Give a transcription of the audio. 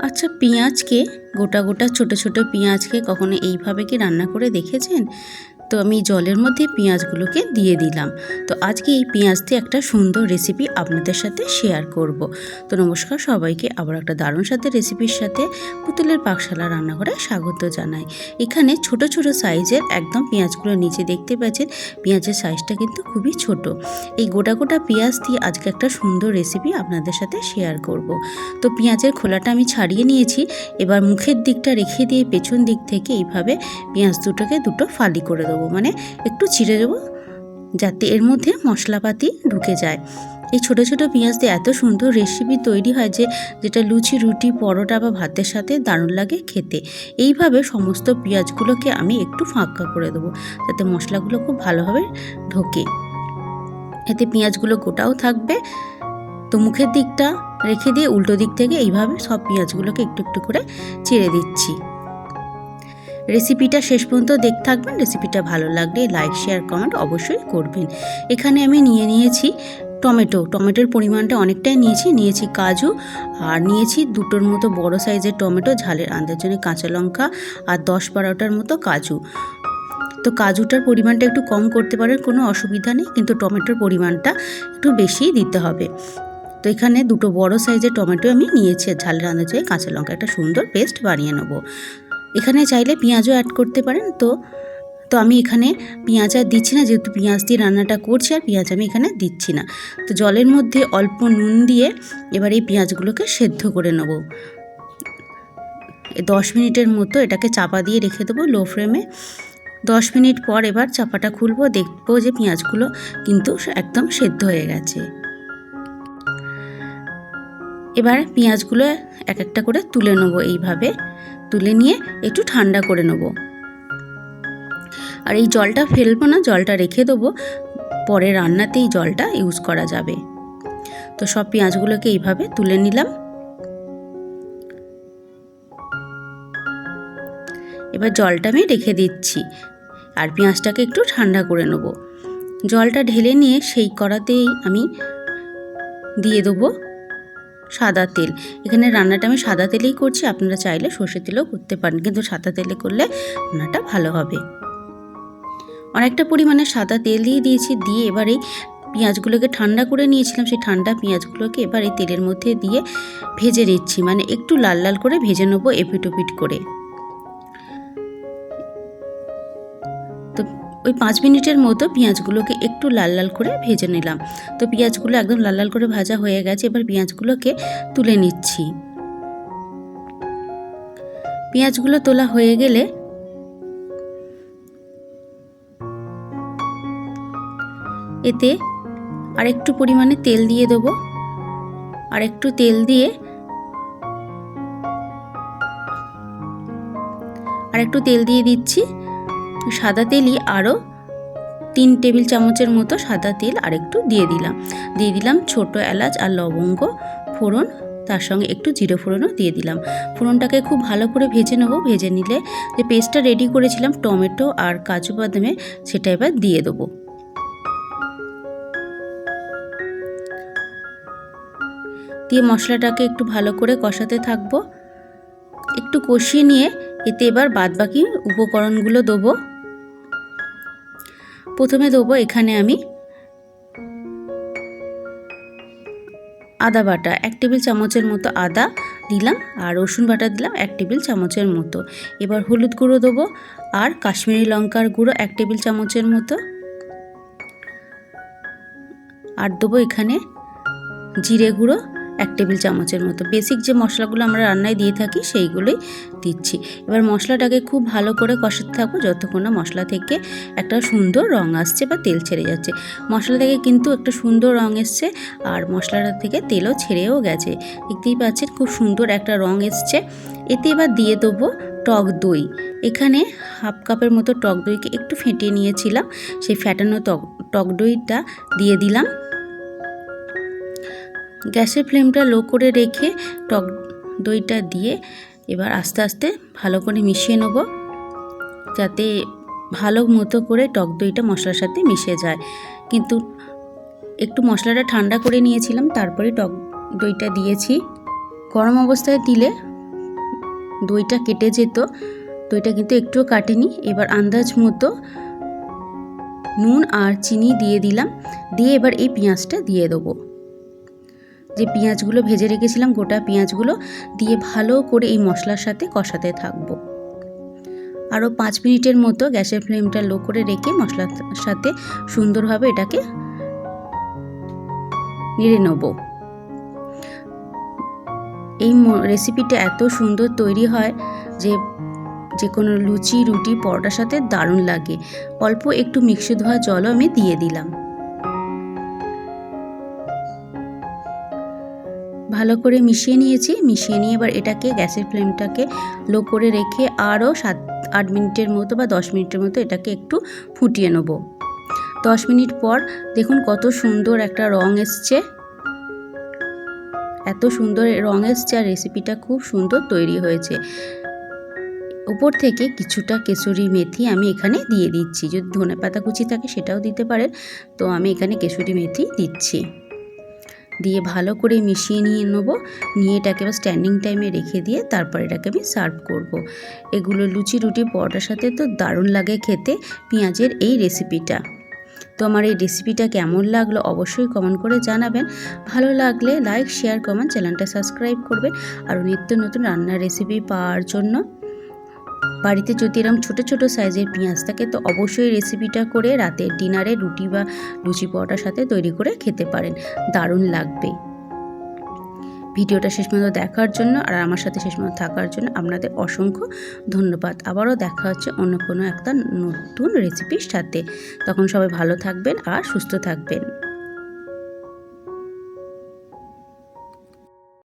আচ্ছা, পেঁয়াজকে গোটা গোটা ছোট ছোট পেঁয়াজকে কখনো এইভাবে কি রান্না করে দেখেছেন? তো আমি জলের মধ্যে পেঁয়াজগুলোকে দিয়ে দিলাম। তো আজকে এই পেঁয়াজ দিয়ে একটা সুন্দর রেসিপি আপনাদের সাথে শেয়ার করব। তো নমস্কার সবাইকে, আবার একটা দারুণ সাথে রেসিপির সাথে পুতুলের পাকশালা রান্নাঘরে স্বাগত জানাই। এখানে ছোট ছোট সাইজের একদম পেঁয়াজগুলো নিচে দেখতে পাচ্ছেন, পেঁয়াজের সাইজটা কিন্তু খুবই ছোট। এই গোটা গোটা পেঁয়াজ দিয়ে আজকে একটা সুন্দর রেসিপি আপনাদের সাথে শেয়ার করব। তো পেঁয়াজের খোলাটা আমি ছাড়িয়ে নিয়েছি। এবার মুখের দিকটা রেখে দিয়ে পেছন দিক থেকে এইভাবে পেঁয়াজ দুটোকে দুটো ফালি করে দেবো, মানে একটু চিড়ে দেবো যাতে এর মধ্যে মশলাপাতি ঢুকে যায়। এই ছোটো ছোটো পেঁয়াজ দিয়ে এত সুন্দর রেসিপি তৈরি হয় যেটা লুচি, রুটি, পরোটা বা ভাতের সাথে দারুণ লাগে খেতে। এইভাবে সমস্ত পেঁয়াজগুলোকে আমি একটু ফাঁকা করে দেবো যাতে মশলাগুলো খুব ভালোভাবে ঢোকে, এতে পেঁয়াজগুলো গোটাও থাকবে। তো মুখের দিকটা রেখে দিয়ে উল্টো দিক থেকে এইভাবে সব পেঁয়াজগুলোকে একটু একটু করে চিড়ে দিচ্ছি। রেসিপিটা শেষ পর্যন্ত দেখতে থাকবেন। রেসিপিটা ভালো লাগলে লাইক, শেয়ার, কমেন্ট অবশ্যই করবেন। এখানে আমি নিয়েছি টমেটোর পরিমাণটা অনেকটাই নিয়েছি কাজু, আর নিয়েছি দুটোর মতো বড় সাইজের টমেটো, ঝালের আন্দাজ জন্য কাঁচা লঙ্কা, আর 10-12টার মতো কাজু। তো কাজুটার পরিমাণটা একটু কম করতে পারেন, কোনো অসুবিধা নেই, কিন্তু টমেটোর পরিমাণটা একটু বেশিই দিতে হবে। তো এখানে দুটো বড় সাইজের টমেটো আমি নিয়েছি, ঝালের আন্দাজে কাঁচা লঙ্কা, একটা সুন্দর পেস্ট বানিয়ে নেব। এখানে চাইলে পেঁয়াজও অ্যাড করতে পারেন। তো আমি এখানে পেঁয়াজ আর দিচ্ছি না, যেহেতু পেঁয়াজ দিয়ে রান্নাটা করছি, আর পেঁয়াজ আমি এখানে দিচ্ছি না। তো জলের মধ্যে অল্প নুন দিয়ে এবার এই পেঁয়াজগুলোকে সেদ্ধ করে নেব। 10 মিনিটের মতো এটাকে চাপা দিয়ে রেখে দেবো লো ফ্লেমে। 10 মিনিট পর এবার চাপাটা খুলবো, দেখবো যে পেঁয়াজগুলো কিন্তু একদম সেদ্ধ হয়ে গেছে। এবার পেঁয়াজগুলো এক একটা করে তুলে নেব, এইভাবে তুলে নিয়ে একটু ঠান্ডা করে নেব। আর এই জলটা ফেলবো না, জলটা রেখে দেবো, পরে রান্নাতেই জলটা ইউজ করা যাবে। তো সব পেঁয়াজগুলোকে এইভাবে তুলে নিলাম। এবার জলটা আমি রেখে দিচ্ছি, আর পেঁয়াজটাকে একটু ঠান্ডা করে নেব। জলটা ঢেলে নিয়ে সেই কড়াতেই আমি দিয়ে দেবো সাদা তেল। এখানে রান্নাটা আমি সাদা তেলেই করছি, আপনারা চাইলে সর্ষের তেলেও করতে পারেন, কিন্তু সাদা তেলে করলে রান্নাটা ভালো হবে। অনেকটা পরিমাণে সাদা তেল দিয়েছি, দিয়ে এবার এই পেঁয়াজগুলোকে ঠান্ডা করে নিয়েছিলাম, সেই ঠান্ডা পেঁয়াজগুলোকে এবার এই তেলের মধ্যে দিয়ে ভেজে নিচ্ছি, মানে একটু লাল লাল করে ভেজে নেবো এপিট ওপিট করে। তো ওই 5 মিনিটের মতো পেঁয়াজগুলোকে একটু লাল লাল করে ভেজে নিলাম। তো পেঁয়াজগুলো একদম লাল লাল করে ভাজা হয়ে গেছে। এবার পেঁয়াজগুলোকে তুলে নিচ্ছি। পেঁয়াজগুলো তোলা হয়ে গেলে এতে আর একটু পরিমাণে তেল দিয়ে দেবো, আর একটু তেল দিয়ে দিচ্ছি সাদা তেলই, আরও 3 টেবিল চামচের মতো সাদা তেল আর একটু দিয়ে দিলাম ছোট এলাচ আর লবঙ্গ ফোড়ন, তার সঙ্গে একটু জিরে ফোড়নও দিয়ে দিলাম। ফোড়নটাকে খুব ভালো করে ভেজে নেবো। ভেজে নিলে যে পেস্টটা রেডি করেছিলাম টমেটো আর কাজু বাদামে, সেটা এবার দিয়ে দেবো। দিয়ে মশলাটাকে একটু ভালো করে কষাতে থাকবো। একটু কষিয়ে নিয়ে এতে এবার বাদবাকি উপকরণগুলো দেবো। প্রথমে দেবো এখানে আমি আদা বাটা 1 টেবিল চামচের মতো আদা দিলাম, আর রসুন বাটা দিলাম 1 টেবিল চামচের মতো। এবার হলুদ গুঁড়ো দেবো, আর কাশ্মীরি লঙ্কার গুঁড়ো 1 টেবিল চামচের মতো, আর দেবো এখানে জিরে গুঁড়ো 1 টেবিল চামচের মতো। বেসিক যে মশলাগুলো আমরা রান্নায় দিয়ে থাকি সেইগুলোই দিচ্ছি। এবার মশলাটাকে খুব ভালো করে কষাতে থাকবো যতক্ষণ না মশলা থেকে একটা সুন্দর রং আসছে বা তেল ছেড়ে যাচ্ছে। মশলা থেকে কিন্তু একটা সুন্দর রং এসছে, আর মশলাটা থেকে তেলও ছেড়েও গেছে, দেখতেই পাচ্ছেন খুব সুন্দর একটা রং এসছে। এতে এবার দিয়ে দেবো টক দই। এখানে হাফ কাপের মতো টক দইকে একটু ফেটিয়ে নিয়েছিলাম, সেই ফ্যাটানো টক দইটা দিয়ে দিলাম। গ্যাসের ফ্লেমটা লো করে রেখে টক দইটা দিয়ে এবার আস্তে আস্তে ভালো করে মিশিয়ে নেব, যাতে ভালো মতো করে টক দইটা মশলার সাথে মিশে যায়। কিন্তু একটু মশলাটা ঠান্ডা করে নিয়েছিলাম, তারপরে টক দইটা দিয়েছি। গরম অবস্থায় দিলে দইটা কেটে যেত, দইটা কিন্তু একটুও কাটেনি। এবার আন্দাজ মতো নুন আর চিনি দিয়ে দিলাম, দিয়ে এবার এই পেঁয়াজটা দিয়ে দেবো। যে পেঁয়াজগুলো ভেজে রেখেছিলাম গোটা পেঁয়াজগুলো দিয়ে ভালো করে এই মশলার সাথে কষাতে থাকবো। আরও 5 মিনিটের মতো গ্যাসের ফ্লেমটা লো করে রেখে মশলার সাথে সুন্দরভাবে এটাকে নেড়ে নেব। এই রেসিপিটা এত সুন্দর তৈরি হয় যে কোনো লুচি, রুটি, পরোটার সাথে দারুণ লাগে। অল্প একটু মিক্সি ধোয়া জলও আমি দিয়ে দিলাম। ভালো করে মিশিয়ে নিয়েছি। মিশিয়ে নিয়ে এবার এটাকে গ্যাসের ফ্লেমটাকে লো করে রেখে আরও 7-8 মিনিটের মতো বা 10 মিনিটের মতো এটাকে একটু ফুটিয়ে নেব। 10 মিনিট পর দেখুন কত সুন্দর একটা রং এসছে, এত সুন্দর রং এসছে আর রেসিপিটা খুব সুন্দর তৈরি হয়েছে। উপর থেকে কিছুটা কেসুরি মেথি আমি এখানে দিয়ে দিচ্ছি। যদি ধনেপাতা কুচি থাকে সেটাও দিতে পারেন, তো আমি এখানে কেসুরি মেথি দিচ্ছি। দিয়ে ভালো করে মিশিয়ে নিয়ে নেবো। নিয়ে এটাকে এবার স্ট্যান্ডিং টাইমে রেখে দিয়ে তারপর এটাকে আমি সার্ভ করব। এগুলো লুচি, রুটি, পরোটার সাথে তো দারুণ লাগে খেতে পেঁয়াজের এই রেসিপিটা। তো আমার এই রেসিপিটা কেমন লাগলো অবশ্যই কমেন্ট করে জানাবেন। ভালো লাগলে লাইক, শেয়ার, কমেন্ট, চ্যানেলটা সাবস্ক্রাইব করবেন। আর নিত্য নতুন রান্নার রেসিপি পাওয়ার জন্য বাড়িতে যদি এরকম ছোটো ছোটো সাইজের পেঁয়াজ থাকে তো অবশ্যই রেসিপিটা করে রাতের ডিনারে রুটি বা লুচি পরোটার সাথে তৈরি করে খেতে পারেন, দারুণ লাগবে। ভিডিওটা শেষ পর্যন্ত দেখার জন্য আর আমার সাথে শেষ পর্যন্ত থাকার জন্য আপনাদের অসংখ্য ধন্যবাদ। আবারও দেখা হচ্ছে অন্য কোনো একটা নতুন রেসিপির সাথে। তখন সবাই ভালো থাকবেন আর সুস্থ থাকবেন।